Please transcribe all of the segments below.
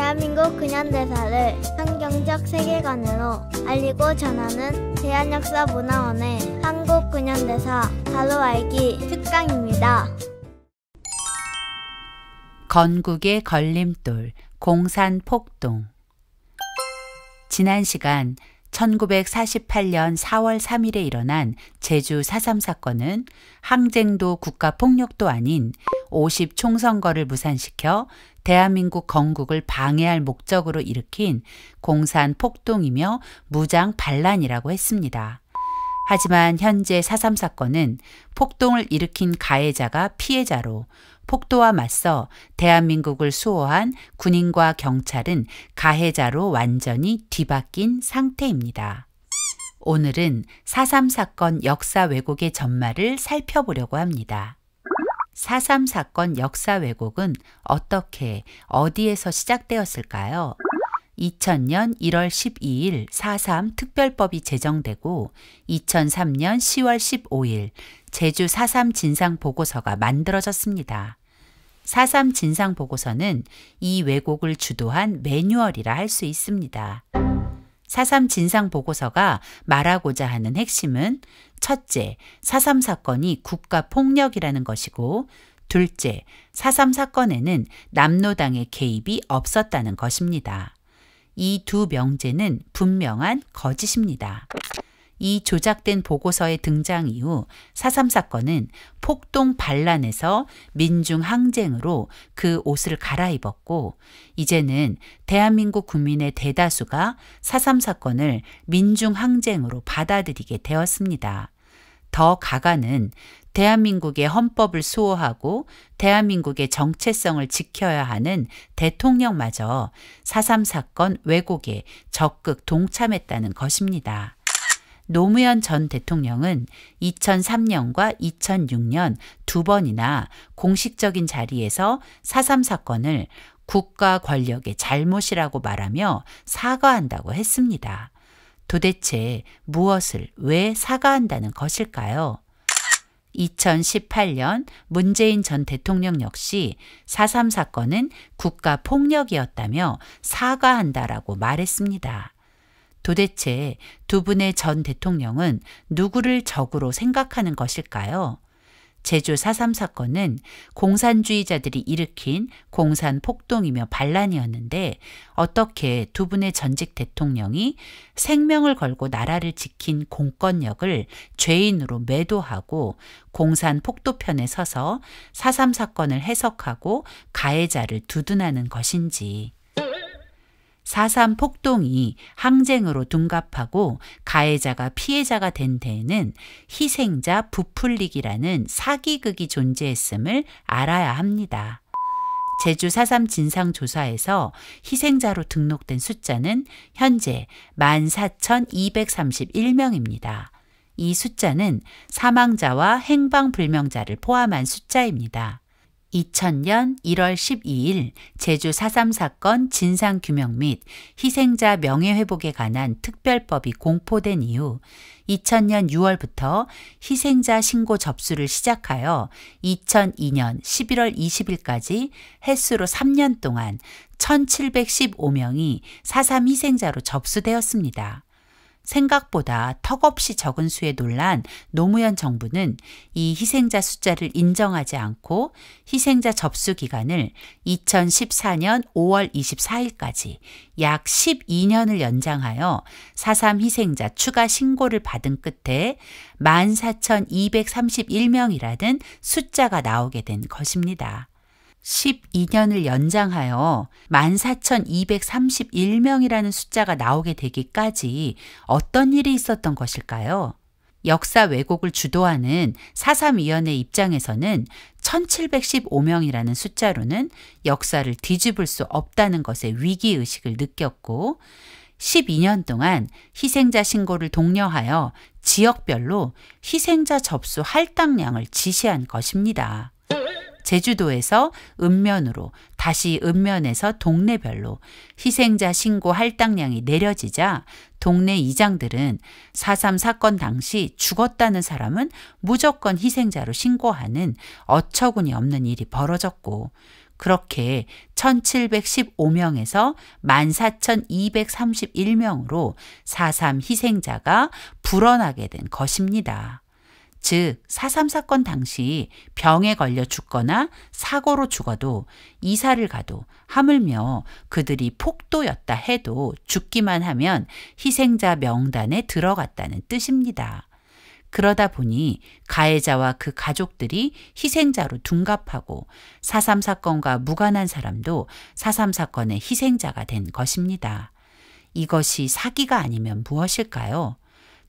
대한민국 근현대사를 환경적 세계관으로 알리고 전하는 대한역사문화원의 한국 근현대사 바로 알기 특강입니다. 건국의 걸림돌, 공산폭동. 지난 시간 1948년 4월 3일에 일어난 제주 4.3 사건은 항쟁도 국가폭력도 아닌 50 총선거를 무산시켜 대한민국 건국을 방해할 목적으로 일으킨 공산폭동이며 무장 반란이라고 했습니다. 하지만 현재 4.3 사건은 폭동을 일으킨 가해자가 피해자로 폭도와 맞서 대한민국을 수호한 군인과 경찰은 가해자로 완전히 뒤바뀐 상태입니다. 오늘은 4.3 사건 역사 왜곡의 전말을 살펴보려고 합니다. 4.3 사건 역사 왜곡은 어떻게, 어디에서 시작되었을까요? 2000년 1월 12일 4.3 특별법이 제정되고 2003년 10월 15일 제주 4.3 진상보고서가 만들어졌습니다. 4.3 진상보고서는 이 왜곡을 주도한 매뉴얼이라 할 수 있습니다. 4.3 진상보고서가 말하고자 하는 핵심은 첫째, 4.3 사건이 국가폭력이라는 것이고 둘째, 4.3 사건에는 남노당의 개입이 없었다는 것입니다. 이 두 명제는 분명한 거짓입니다. 이 조작된 보고서의 등장 이후 4.3 사건은 폭동 반란에서 민중 항쟁으로 그 옷을 갈아입었고 이제는 대한민국 국민의 대다수가 4.3 사건을 민중 항쟁으로 받아들이게 되었습니다. 더 가가는 대한민국의 헌법을 수호하고 대한민국의 정체성을 지켜야 하는 대통령마저 4.3 사건 왜곡에 적극 동참했다는 것입니다. 노무현 전 대통령은 2003년과 2006년 두 번이나 공식적인 자리에서 4.3 사건을 국가 권력의 잘못이라고 말하며 사과한다고 했습니다. 도대체 무엇을 왜 사과한다는 것일까요? 2018년 문재인 전 대통령 역시 4.3 사건은 국가 폭력이었다며 사과한다라고 말했습니다. 도대체 두 분의 전 대통령은 누구를 적으로 생각하는 것일까요? 제주 4.3 사건은 공산주의자들이 일으킨 공산폭동이며 반란이었는데 어떻게 두 분의 전직 대통령이 생명을 걸고 나라를 지킨 공권력을 죄인으로 매도하고 공산폭도편에 서서 4.3 사건을 해석하고 가해자를 두둔하는 것인지. 4.3 폭동이 항쟁으로 둔갑하고 가해자가 피해자가 된 데에는 희생자 부풀리기라는 사기극이 존재했음을 알아야 합니다. 제주 4.3 진상조사에서 희생자로 등록된 숫자는 현재 14,231명입니다. 이 숫자는 사망자와 행방불명자를 포함한 숫자입니다. 2000년 1월 12일 제주 4.3 사건 진상규명 및 희생자 명예회복에 관한 특별법이 공포된 이후 2000년 6월부터 희생자 신고 접수를 시작하여 2002년 11월 20일까지 횟수로 3년 동안 1715명이 4.3 희생자로 접수되었습니다. 생각보다 턱없이 적은 수에 놀란 노무현 정부는 이 희생자 숫자를 인정하지 않고 희생자 접수 기간을 2014년 5월 24일까지 약 12년을 연장하여 4.3 희생자 추가 신고를 받은 끝에 14,231명이라는 숫자가 나오게 된 것입니다. 12년을 연장하여 14,231명이라는 숫자가 나오게 되기까지 어떤 일이 있었던 것일까요? 역사 왜곡을 주도하는 4.3위원회 입장에서는 1715명이라는 숫자로는 역사를 뒤집을 수 없다는 것에 위기의식을 느꼈고 12년 동안 희생자 신고를 독려하여 지역별로 희생자 접수 할당량을 지시한 것입니다. 제주도에서 읍면으로 다시 읍면에서 동네별로 희생자 신고 할당량이 내려지자 동네 이장들은 4.3 사건 당시 죽었다는 사람은 무조건 희생자로 신고하는 어처구니 없는 일이 벌어졌고 그렇게 1715명에서 14,231명으로 4.3 희생자가 불어나게 된 것입니다. 즉, 4.3 사건 당시 병에 걸려 죽거나 사고로 죽어도 이사를 가도 하물며 그들이 폭도였다 해도 죽기만 하면 희생자 명단에 들어갔다는 뜻입니다. 그러다 보니 가해자와 그 가족들이 희생자로 둔갑하고 4.3 사건과 무관한 사람도 4.3 사건의 희생자가 된 것입니다. 이것이 사기가 아니면 무엇일까요?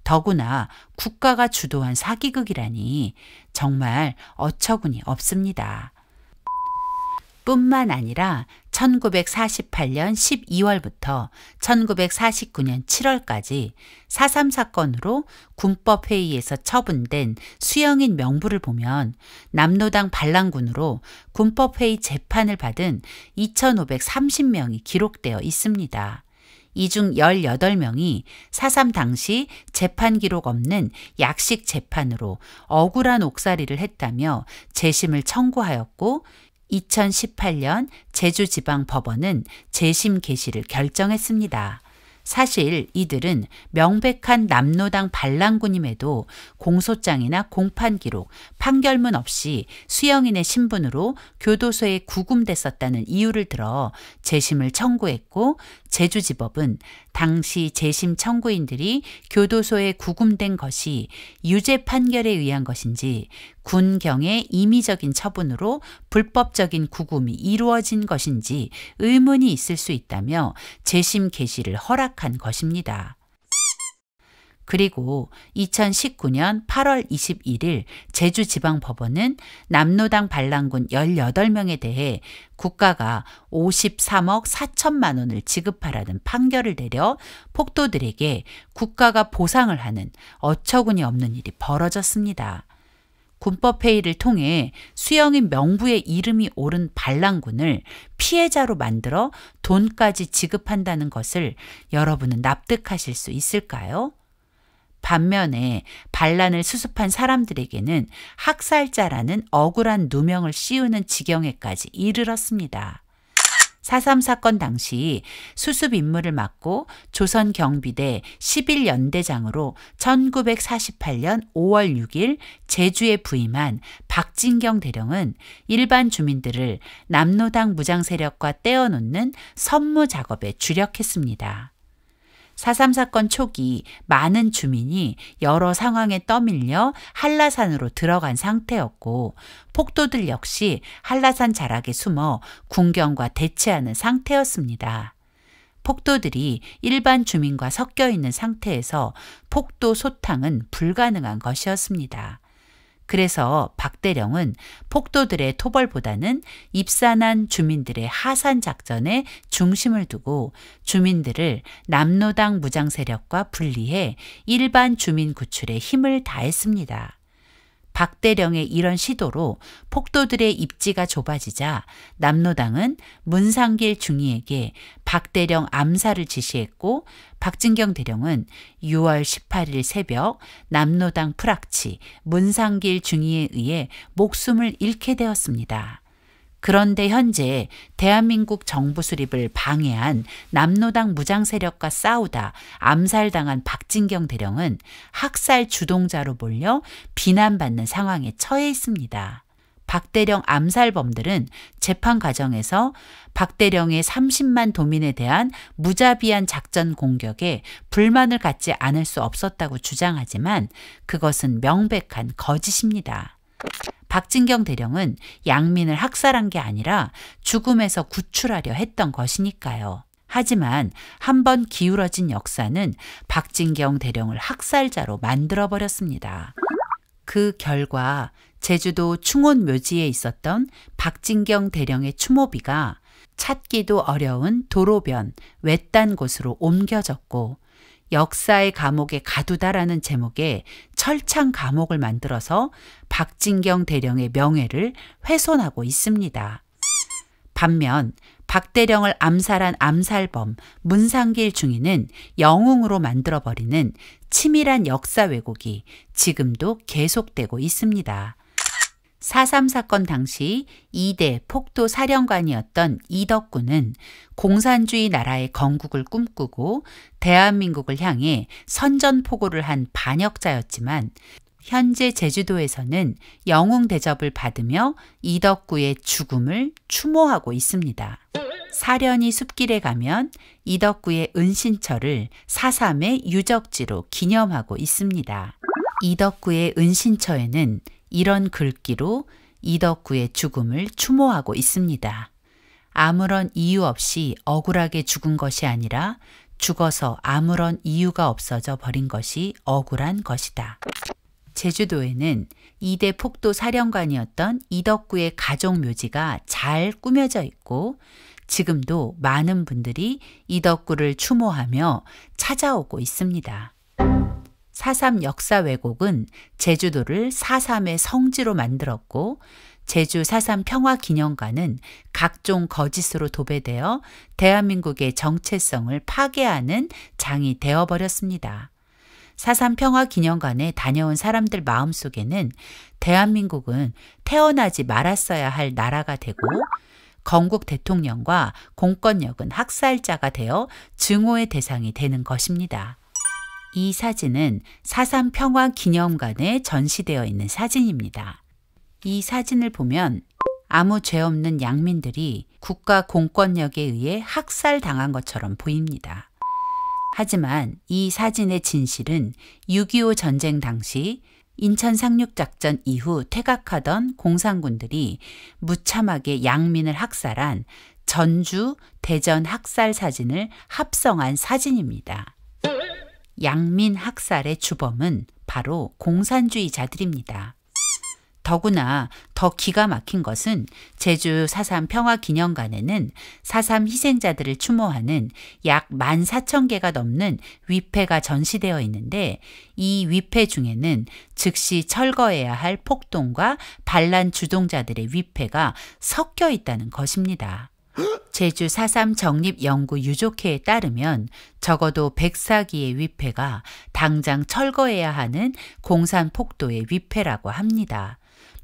더구나 국가가 주도한 사기극이라니 정말 어처구니 없습니다. 뿐만 아니라 1948년 12월부터 1949년 7월까지 4.3 사건으로 군법회의에서 처분된 수영인 명부를 보면 남로당 반란군으로 군법회의 재판을 받은 2,530명이 기록되어 있습니다. 이 중 18명이 4.3 당시 재판 기록 없는 약식 재판으로 억울한 옥살이를 했다며 재심을 청구하였고 2018년 제주지방법원은 재심 개시를 결정했습니다. 사실 이들은 명백한 남로당 반란군임에도 공소장이나 공판 기록, 판결문 없이 수영인의 신분으로 교도소에 구금됐었다는 이유를 들어 재심을 청구했고 제주지법은 당시 재심 청구인들이 교도소에 구금된 것이 유죄 판결에 의한 것인지 군경의 임의적인 처분으로 불법적인 구금이 이루어진 것인지 의문이 있을 수 있다며 재심 개시를 허락한 것입니다. 그리고 2019년 8월 21일 제주지방법원은 남로당 반란군 18명에 대해 국가가 53억 4천만 원을 지급하라는 판결을 내려 폭도들에게 국가가 보상을 하는 어처구니 없는 일이 벌어졌습니다. 군법회의를 통해 수영인 명부에 이름이 오른 반란군을 피해자로 만들어 돈까지 지급한다는 것을 여러분은 납득하실 수 있을까요? 반면에 반란을 수습한 사람들에게는 학살자라는 억울한 누명을 씌우는 지경에까지 이르렀습니다. 4.3 사건 당시 수습 임무를 맡고 조선경비대 11연대장으로 1948년 5월 6일 제주에 부임한 박진경 대령은 일반 주민들을 남로당 무장세력과 떼어놓는 선무 작업에 주력했습니다. 4.3 사건 초기 많은 주민이 여러 상황에 떠밀려 한라산으로 들어간 상태였고 폭도들 역시 한라산 자락에 숨어 군경과 대치하는 상태였습니다. 폭도들이 일반 주민과 섞여 있는 상태에서 폭도 소탕은 불가능한 것이었습니다. 그래서 박대령은 폭도들의 토벌보다는 입산한 주민들의 하산 작전에 중심을 두고 주민들을 남로당 무장세력과 분리해 일반 주민 구출에 힘을 다했습니다. 박대령의 이런 시도로 폭도들의 입지가 좁아지자 남로당은 문상길 중위에게 박대령 암살을 지시했고 박진경 대령은 6월 18일 새벽 남로당 프락치 문상길 중위에 의해 목숨을 잃게 되었습니다. 그런데 현재 대한민국 정부 수립을 방해한 남로당 무장세력과 싸우다 암살당한 박진경 대령은 학살 주동자로 몰려 비난받는 상황에 처해 있습니다. 박대령 암살범들은 재판 과정에서 박대령의 30만 도민에 대한 무자비한 작전 공격에 불만을 갖지 않을 수 없었다고 주장하지만 그것은 명백한 거짓입니다. 박진경 대령은 양민을 학살한 게 아니라 죽음에서 구출하려 했던 것이니까요. 하지만 한번 기울어진 역사는 박진경 대령을 학살자로 만들어버렸습니다. 그 결과 제주도 충원묘지에 있었던 박진경 대령의 추모비가 찾기도 어려운 도로변 외딴 곳으로 옮겨졌고 역사의 감옥에 가두다라는 제목의 철창 감옥을 만들어서 박진경 대령의 명예를 훼손하고 있습니다. 반면 박대령을 암살한 암살범 문상길 중위는 영웅으로 만들어버리는 치밀한 역사 왜곡이 지금도 계속되고 있습니다. 4.3 사건 당시 2대 폭도 사령관이었던 이덕구는 공산주의 나라의 건국을 꿈꾸고 대한민국을 향해 선전포고를 한 반역자였지만 현재 제주도에서는 영웅 대접을 받으며 이덕구의 죽음을 추모하고 있습니다. 사련이 숲길에 가면 이덕구의 은신처를 4.3의 유적지로 기념하고 있습니다. 이덕구의 은신처에는 이런 글귀로 이덕구의 죽음을 추모하고 있습니다. 아무런 이유 없이 억울하게 죽은 것이 아니라 죽어서 아무런 이유가 없어져 버린 것이 억울한 것이다. 제주도에는 2대 폭도 사령관이었던 이덕구의 가족 묘지가 잘 꾸며져 있고 지금도 많은 분들이 이덕구를 추모하며 찾아오고 있습니다. 4.3 역사 왜곡은 제주도를 4.3의 성지로 만들었고 제주 4.3 평화기념관은 각종 거짓으로 도배되어 대한민국의 정체성을 파괴하는 장이 되어버렸습니다. 4.3 평화기념관에 다녀온 사람들 마음속에는 대한민국은 태어나지 말았어야 할 나라가 되고 건국 대통령과 공권력은 학살자가 되어 증오의 대상이 되는 것입니다. 이 사진은 4.3 평화기념관에 전시되어 있는 사진입니다. 이 사진을 보면 아무 죄 없는 양민들이 국가 공권력에 의해 학살당한 것처럼 보입니다. 하지만 이 사진의 진실은 6.25 전쟁 당시 인천 상륙작전 이후 퇴각하던 공산군들이 무참하게 양민을 학살한 전주, 대전 학살 사진을 합성한 사진입니다. 양민 학살의 주범은 바로 공산주의자들입니다. 더구나 더 기가 막힌 것은 제주 4.3 평화기념관에는 4.3 희생자들을 추모하는 약 14,000개가 넘는 위패가 전시되어 있는데 이 위패 중에는 즉시 철거해야 할 폭동과 반란 주동자들의 위패가 섞여 있다는 것입니다. 제주 4.3 적립연구유족회에 따르면 적어도 104기의 위패가 당장 철거해야 하는 공산폭도의 위패라고 합니다.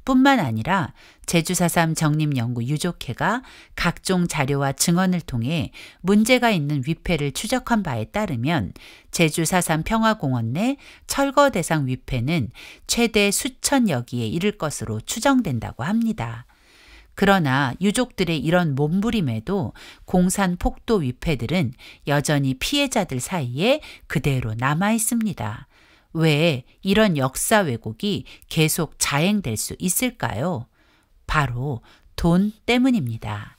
뿐만 아니라 제주 4.3 적립연구유족회가 각종 자료와 증언을 통해 문제가 있는 위패를 추적한 바에 따르면 제주 4.3 평화공원 내 철거 대상 위패는 최대 수천여 기에 이를 것으로 추정된다고 합니다. 그러나 유족들의 이런 몸부림에도 공산폭도 위패들은 여전히 피해자들 사이에 그대로 남아 있습니다. 왜 이런 역사 왜곡이 계속 자행될 수 있을까요? 바로 돈 때문입니다.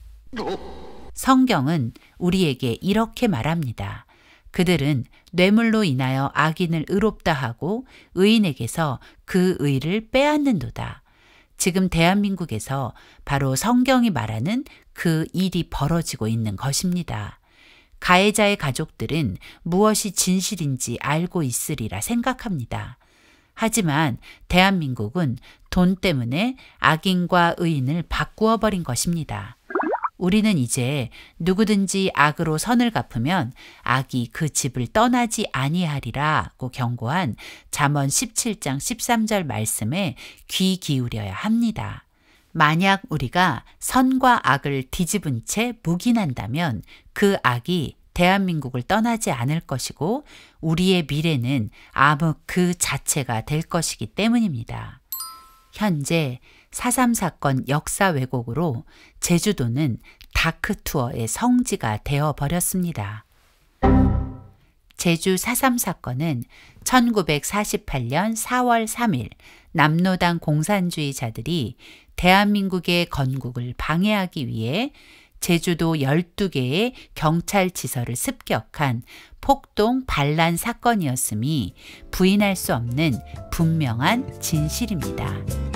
성경은 우리에게 이렇게 말합니다. 그들은 뇌물로 인하여 악인을 의롭다 하고 의인에게서 그 의를 빼앗는도다. 지금 대한민국에서 바로 성경이 말하는 그 일이 벌어지고 있는 것입니다. 가해자의 가족들은 무엇이 진실인지 알고 있으리라 생각합니다. 하지만 대한민국은 돈 때문에 악인과 의인을 바꾸어 버린 것입니다. 우리는 이제 누구든지 악으로 선을 갚으면 악이 그 집을 떠나지 아니하리라고 경고한 잠언 17장 13절 말씀에 귀 기울여야 합니다. 만약 우리가 선과 악을 뒤집은 채 묵인한다면 그 악이 대한민국을 떠나지 않을 것이고 우리의 미래는 암흑 그 자체가 될 것이기 때문입니다. 현재 4.3 사건 역사 왜곡으로 제주도는 다크투어의 성지가 되어버렸습니다. 제주 4.3 사건은 1948년 4월 3일 남로당 공산주의자들이 대한민국의 건국을 방해하기 위해 제주도 12개의 경찰지서를 습격한 폭동 반란 사건이었음이 부인할 수 없는 분명한 진실입니다.